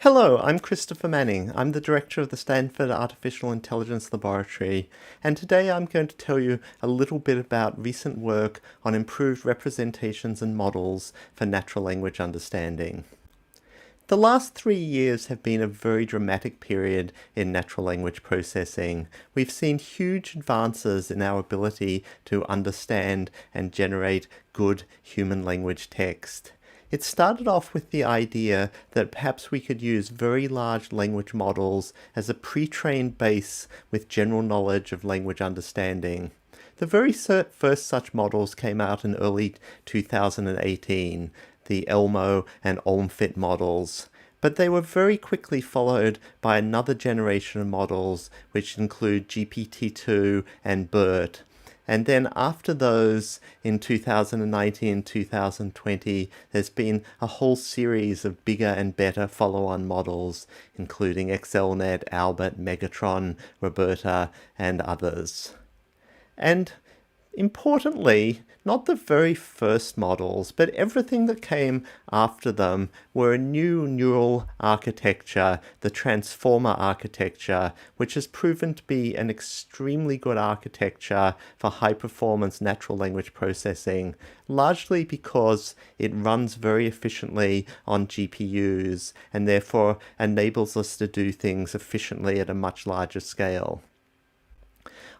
Hello, I'm Christopher Manning. I'm the director of the Stanford Artificial Intelligence Laboratory, and today I'm going to tell you a little bit about recent work on improved representations and models for natural language understanding. The last 3 years have been a very dramatic period in natural language processing. We've seen huge advances in our ability to understand and generate good human language text. It started off with the idea that perhaps we could use very large language models as a pre-trained base with general knowledge of language understanding. The very first such models came out in early 2018, the ELMO and OLMFIT models, but they were very quickly followed by another generation of models which include GPT-2 and BERT. And then after those, in 2019 and 2020, there's been a whole series of bigger and better follow-on models, including XLNet, Albert, Megatron, Roberta, and others. And importantly, not the very first models, but everything that came after them were a new neural architecture, the transformer architecture, which has proven to be an extremely good architecture for high-performance natural language processing, largely because it runs very efficiently on GPUs and therefore enables us to do things efficiently at a much larger scale.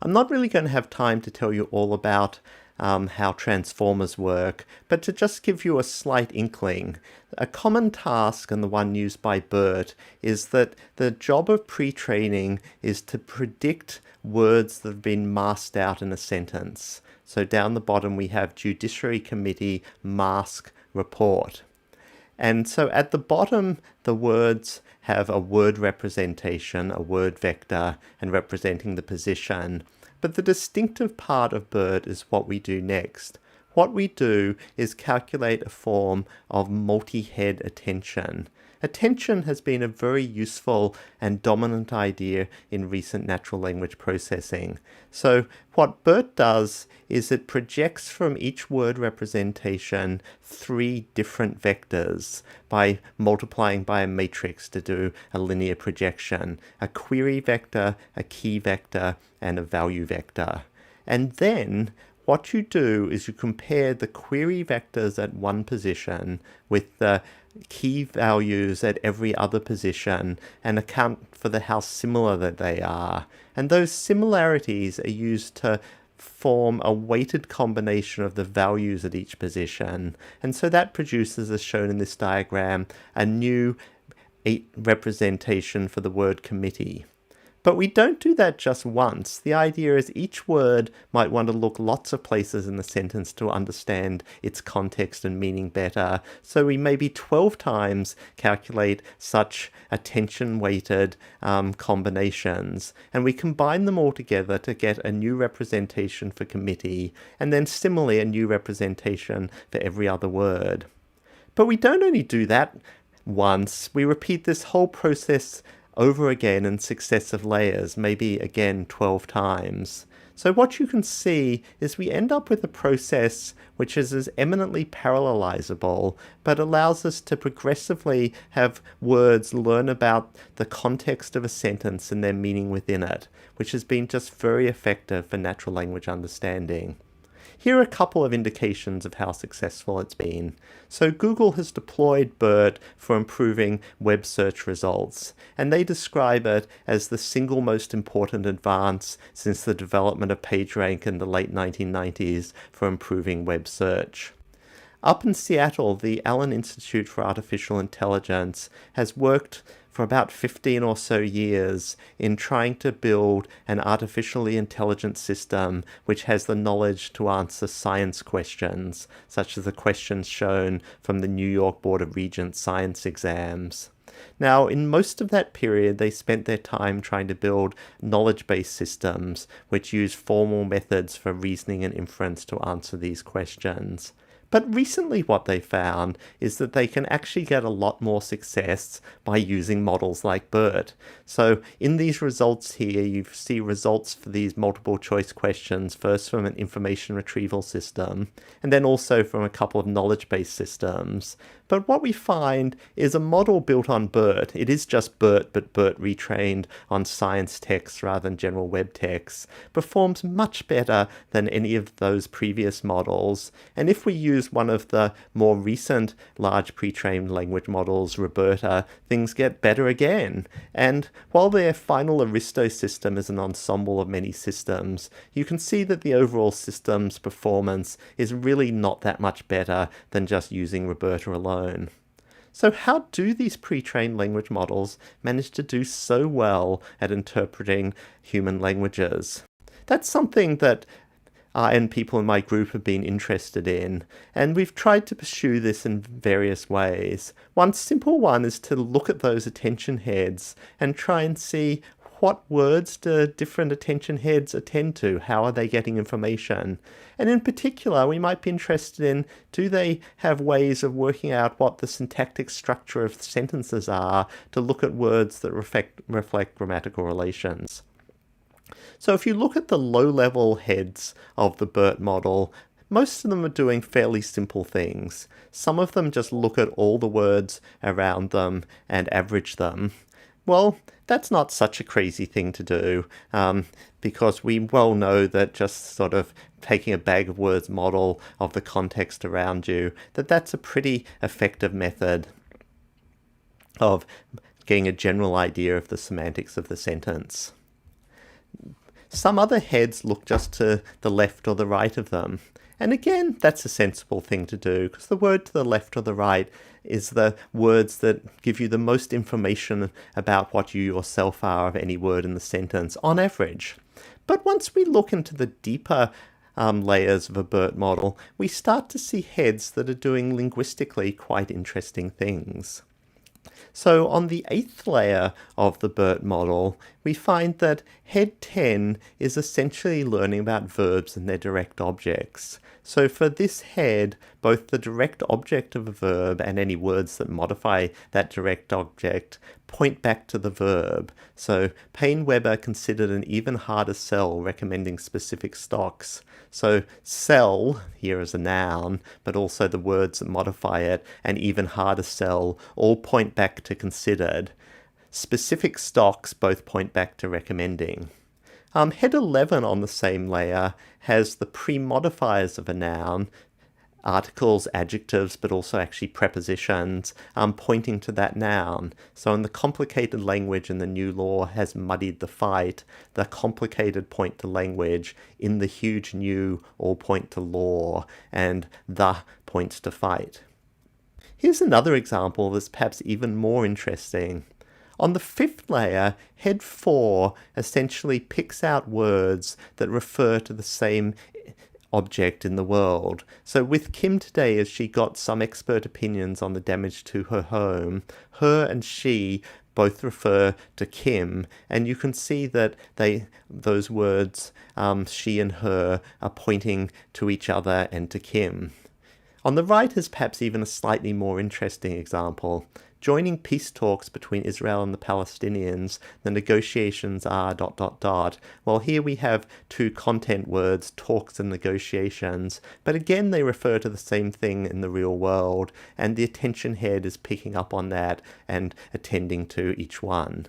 I'm not really going to have time to tell you all about how transformers work, but to just give you a slight inkling. A common task, and the one used by BERT, is that the job of pre-training is to predict words that have been masked out in a sentence. So down the bottom we have Judiciary Committee mask report. And so at the bottom, the words have a word representation, a word vector, and representing the position. But the distinctive part of BERT is what we do next. What we do is calculate a form of multi-head attention. Attention has been a very useful and dominant idea in recent natural language processing. So what BERT does is it projects from each word representation 3 different vectors by multiplying by a matrix to do a linear projection: a query vector, a key vector, and a value vector. And then what you do is you compare the query vectors at one position with the key values at every other position and account for how similar that they are. And those similarities are used to form a weighted combination of the values at each position. And so that produces, as shown in this diagram, a new representation for the word committee. But we don't do that just once. The idea is each word might want to look lots of places in the sentence to understand its context and meaning better. So we maybe 12 times calculate such attention-weighted combinations. And we combine them all together to get a new representation for committee, and then similarly a new representation for every other word. But we don't only do that once. We repeat this whole process over again in successive layers, maybe again 12 times. So what you can see is we end up with a process which is as eminently parallelizable, but allows us to progressively have words learn about the context of a sentence and their meaning within it, which has been just very effective for natural language understanding. Here are a couple of indications of how successful it's been. So Google has deployed BERT for improving web search results, and they describe it as the single most important advance since the development of PageRank in the late 1990s for improving web search. Up in Seattle, the Allen Institute for Artificial Intelligence has worked for about 15 or so years in trying to build an artificially intelligent system which has the knowledge to answer science questions, such as the questions shown from the New York Board of Regents science exams. Now, in most of that period, they spent their time trying to build knowledge-based systems which use formal methods for reasoning and inference to answer these questions. But recently what they found is that they can actually get a lot more success by using models like BERT. So in these results here, you see results for these multiple choice questions, first from an information retrieval system, and then also from a couple of knowledge-based systems. But what we find is a model built on BERT. It is just BERT, but BERT retrained on science texts rather than general web texts, performs much better than any of those previous models. And if we use one of the more recent large pre-trained language models, Roberta, things get better again. And while their final Aristo system is an ensemble of many systems, you can see that the overall system's performance is really not that much better than just using Roberta alone. So how do these pre-trained language models manage to do so well at interpreting human languages? That's something that I and people in my group have been interested in, and we've tried to pursue this in various ways. One simple one is to look at those attention heads and try and see what words do different attention heads attend to? How are they getting information? And in particular, we might be interested in, do they have ways of working out what the syntactic structure of sentences are to look at words that reflect grammatical relations? So if you look at the low-level heads of the BERT model, most of them are doing fairly simple things. Some of them just look at all the words around them and average them. Well, that's not such a crazy thing to do, because we well know that just sort of taking a bag of words model of the context around you, that's a pretty effective method of getting a general idea of the semantics of the sentence. Some other heads look just to the left or the right of them. And again, that's a sensible thing to do, because the word to the left or the right is the words that give you the most information about what you yourself are of any word in the sentence, on average. But once we look into the deeper layers of a BERT model, we start to see heads that are doing linguistically quite interesting things. So on the 8th layer of the BERT model, we find that head 10 is essentially learning about verbs and their direct objects. So for this head, both the direct object of a verb and any words that modify that direct object point back to the verb. So Payne-Weber considered an even harder sell, recommending specific stocks. So sell, here as a noun, but also the words that modify it, and even harder sell, all point back to considered. Specific stocks both point back to recommending. Head 11 on the same layer has the pre-modifiers of a noun, articles, adjectives, but also actually prepositions, pointing to that noun. So in the complicated language in the new law has muddied the fight, the complicated point to language, in the huge new all point to law, and the points to fight. Here's another example that's perhaps even more interesting. On the 5th layer, head 4 essentially picks out words that refer to the same object in the world. So with Kim today, as she got some expert opinions on the damage to her home, her and she both refer to Kim, and you can see that those words, she and her, are pointing to each other and to Kim. On the right is perhaps even a slightly more interesting example. Joining peace talks between Israel and the Palestinians, the negotiations are ... Well, here we have two content words, talks and negotiations, but again they refer to the same thing in the real world, and the attention head is picking up on that and attending to each one.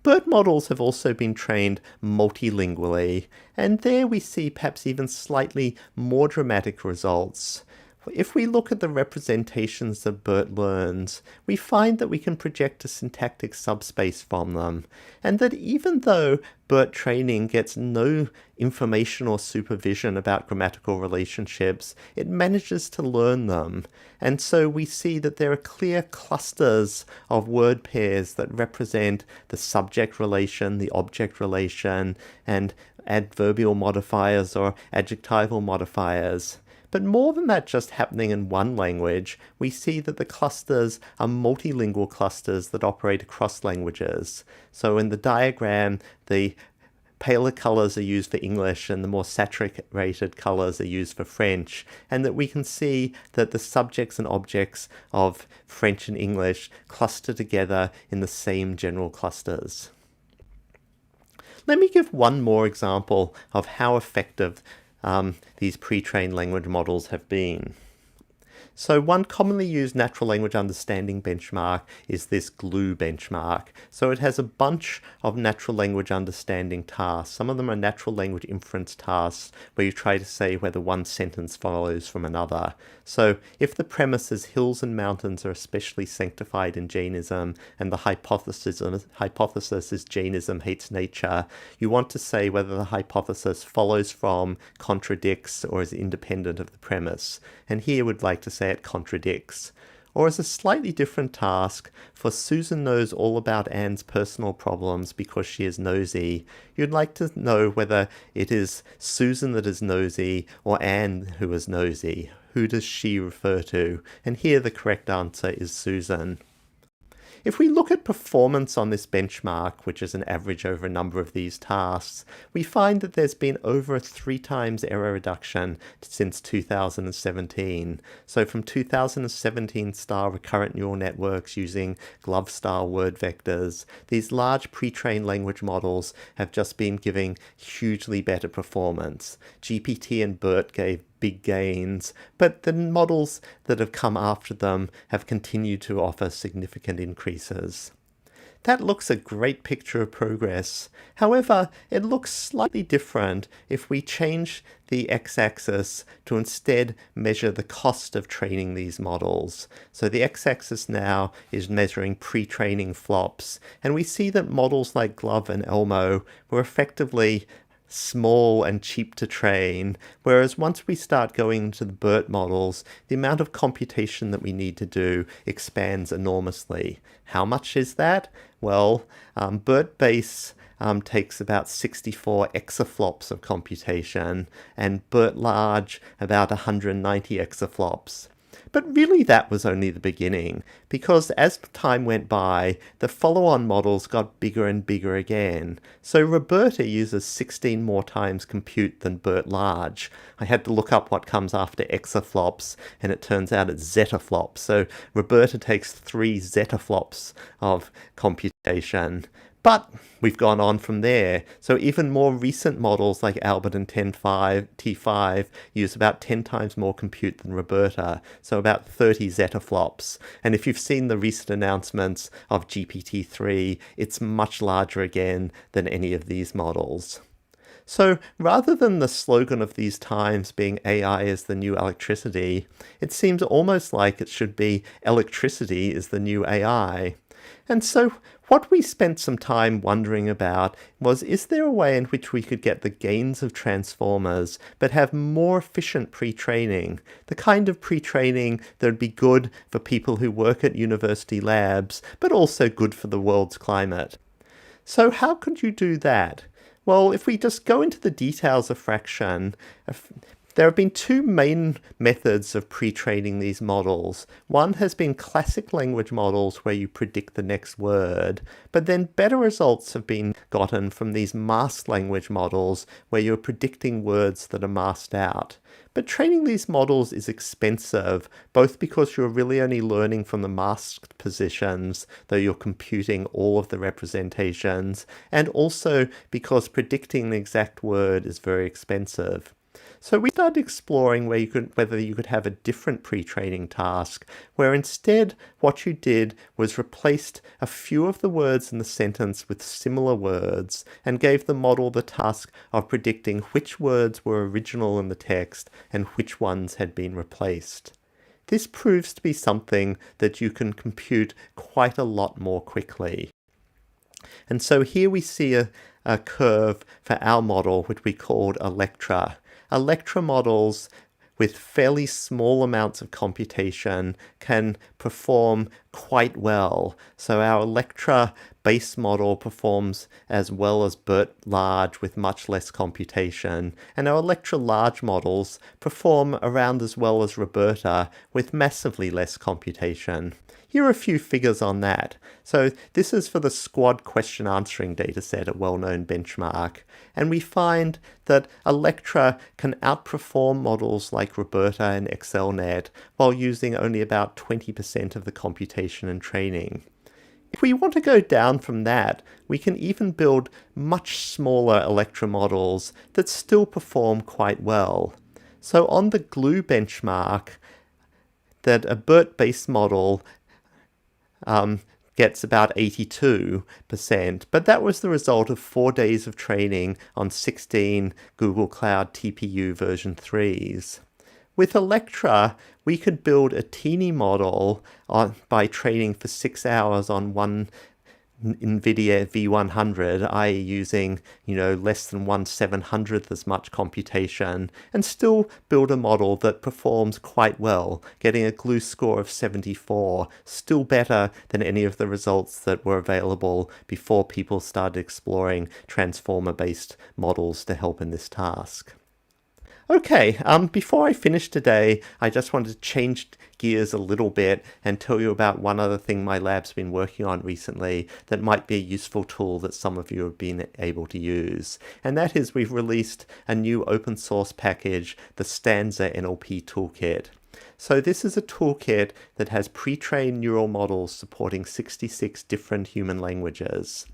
BERT models have also been trained multilingually, and there we see perhaps even slightly more dramatic results. If we look at the representations that BERT learns, we find that we can project a syntactic subspace from them, and that even though BERT training gets no information or supervision about grammatical relationships, it manages to learn them. And so we see that there are clear clusters of word pairs that represent the subject relation, the object relation, and adverbial modifiers or adjectival modifiers. But more than that just happening in one language, we see that the clusters are multilingual clusters that operate across languages. So in the diagram, the paler colours are used for English and the more saturated colours are used for French, and that we can see that the subjects and objects of French and English cluster together in the same general clusters. Let me give one more example of how effective these pre-trained language models have been. So one commonly used natural language understanding benchmark is this GLUE benchmark. So it has a bunch of natural language understanding tasks. Some of them are natural language inference tasks where you try to say whether one sentence follows from another. So if the premise is hills and mountains are especially sanctified in Jainism and the hypothesis is Jainism hates nature, you want to say whether the hypothesis follows from, contradicts, or is independent of the premise. And here we'd like to say it contradicts. Or as a slightly different task, for Susan knows all about Anne's personal problems because she is nosy, you'd like to know whether it is Susan that is nosy or Anne who is nosy. Who does she refer to? And here the correct answer is Susan. If we look at performance on this benchmark, which is an average over a number of these tasks, we find that there's been over a 3 times error reduction since 2017. So from 2017 style recurrent neural networks using glove style word vectors, these large pre-trained language models have just been giving hugely better performance. GPT and BERT gave big gains, but the models that have come after them have continued to offer significant increases. That looks a great picture of progress. However, it looks slightly different if we change the x-axis to instead measure the cost of training these models. So the x-axis now is measuring pre-training flops, and we see that models like Glove and Elmo were effectively small and cheap to train, whereas once we start going into the BERT models, the amount of computation that we need to do expands enormously. How much is that? Well, BERT base takes about 64 exaflops of computation, and BERT large about 190 exaflops. But really that was only the beginning, because as time went by, the follow-on models got bigger and bigger again. So Roberta uses 16 more times compute than BERT large. I had to look up what comes after exaflops, and it turns out it's zetaflops. So Roberta takes 3 zetaflops of computation. But we've gone on from there. So even more recent models like Albert and T5 use about 10 times more compute than Roberta, so about 30 zetaflops. And if you've seen the recent announcements of GPT-3, it's much larger again than any of these models. So rather than the slogan of these times being AI is the new electricity, it seems almost like it should be electricity is the new AI. And so what we spent some time wondering about was, is there a way in which we could get the gains of transformers but have more efficient pre-training, the kind of pre-training that would be good for people who work at university labs, but also good for the world's climate? So how could you do that? Well, if we just go into the details of fraction, there have been 2 main methods of pre-training these models. One has been classic language models where you predict the next word, but then better results have been gotten from these masked language models where you're predicting words that are masked out. But training these models is expensive, both because you're really only learning from the masked positions, though you're computing all of the representations, and also because predicting the exact word is very expensive. So we started exploring whether you could have a different pre-training task, where instead what you did was replaced a few of the words in the sentence with similar words, and gave the model the task of predicting which words were original in the text and which ones had been replaced. This proves to be something that you can compute quite a lot more quickly. And so here we see a curve for our model, which we called Electra. Electra models with fairly small amounts of computation can perform quite well. So our Electra base model performs as well as BERT large with much less computation, and our Electra large models perform around as well as Roberta with massively less computation. Here are a few figures on that. So this is for the Squad question answering dataset, a well-known benchmark. And we find that Electra can outperform models like Roberta and XLNet while using only about 20% of the computation and training. If we want to go down from that, we can even build much smaller Electra models that still perform quite well. So on the GLUE benchmark, that a BERT-based model gets about 82%, but that was the result of 4 days of training on 16 Google Cloud TPU version 3s. With Electra, we could build a teeny model by training for 6 hours on one NVIDIA V100, i.e. using, less than 1/700th as much computation, and still build a model that performs quite well, getting a GLUE score of 74, still better than any of the results that were available before people started exploring transformer-based models to help in this task. Okay, before I finish today, I just wanted to change gears a little bit and tell you about one other thing my lab's been working on recently that might be a useful tool that some of you have been able to use. And that is we've released a new open source package, the Stanza NLP Toolkit. So this is a toolkit that has pre-trained neural models supporting 66 different human languages.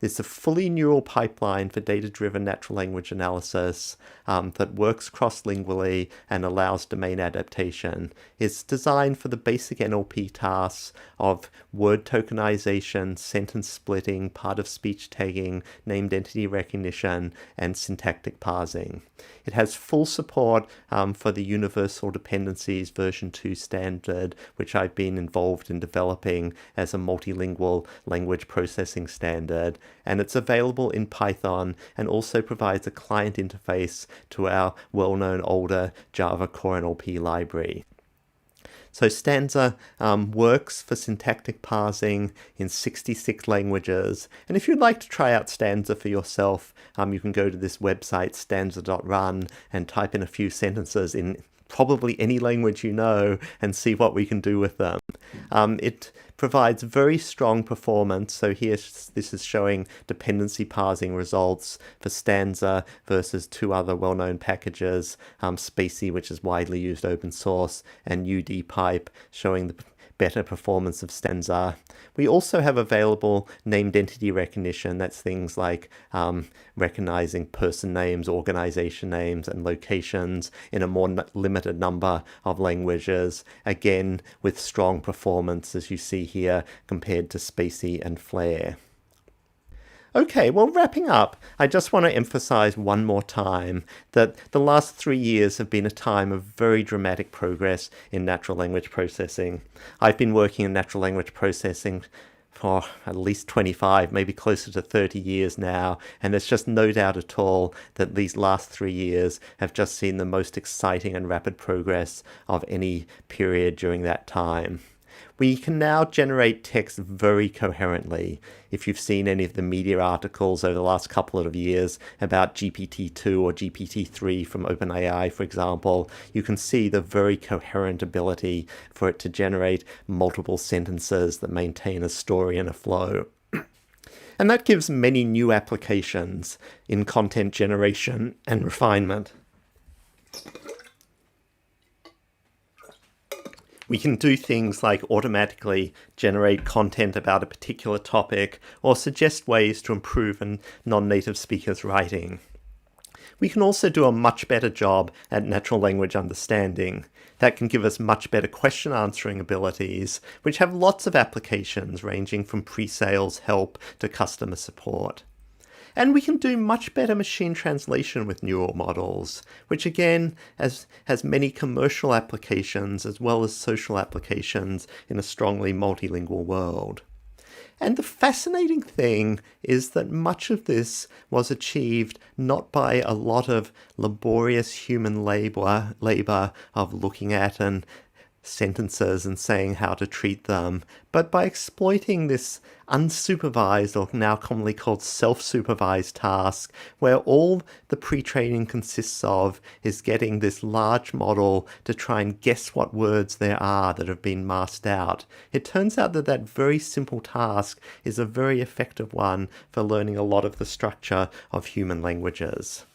It's a fully neural pipeline for data-driven natural language analysis that works cross-lingually and allows domain adaptation. It's designed for the basic NLP tasks of word tokenization, sentence splitting, part-of-speech tagging, named entity recognition, and syntactic parsing. It has full support for the Universal Dependencies version 2 standard, which I've been involved in developing as a multilingual language processing standard, and it's available in Python and also provides a client interface to our well-known older Java CoreNLP library. So Stanza works for syntactic parsing in 66 languages. And if you'd like to try out Stanza for yourself, you can go to this website, stanza.run, and type in a few sentences in probably any language you know and see what we can do with them. It provides very strong performance. So here this is showing dependency parsing results for Stanza versus two other well-known packages, Spacey, which is widely used open source, and UDPipe, showing the better performance of Stanza. We also have available named entity recognition. That's things like recognizing person names, organization names, and locations in a more limited number of languages, again with strong performance, as you see here, compared to Spacey and Flare. Okay, well, wrapping up, I just want to emphasize one more time that the last 3 years have been a time of very dramatic progress in natural language processing. I've been working in natural language processing for at least 25, maybe closer to 30 years now, and there's just no doubt at all that these last 3 years have just seen the most exciting and rapid progress of any period during that time. We can now generate text very coherently. If you've seen any of the media articles over the last couple of years about GPT-2 or GPT-3 from OpenAI, for example, you can see the very coherent ability for it to generate multiple sentences that maintain a story and a flow. And that gives many new applications in content generation and refinement. We can do things like automatically generate content about a particular topic or suggest ways to improve a non-native speaker's writing. We can also do a much better job at natural language understanding. That can give us much better question answering abilities, which have lots of applications ranging from pre-sales help to customer support. And we can do much better machine translation with neural models, which again has many commercial applications as well as social applications in a strongly multilingual world. And the fascinating thing is that much of this was achieved not by a lot of laborious human labor of looking at and sentences and saying how to treat them, but by exploiting this unsupervised, or now commonly called self-supervised task, where all the pre-training consists of is getting this large model to try and guess what words there are that have been masked out. It turns out that that very simple task is a very effective one for learning a lot of the structure of human languages.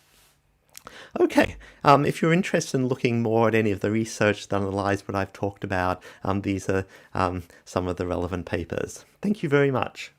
Okay, if you're interested in looking more at any of the research that underlies what I've talked about, these are some of the relevant papers. Thank you very much.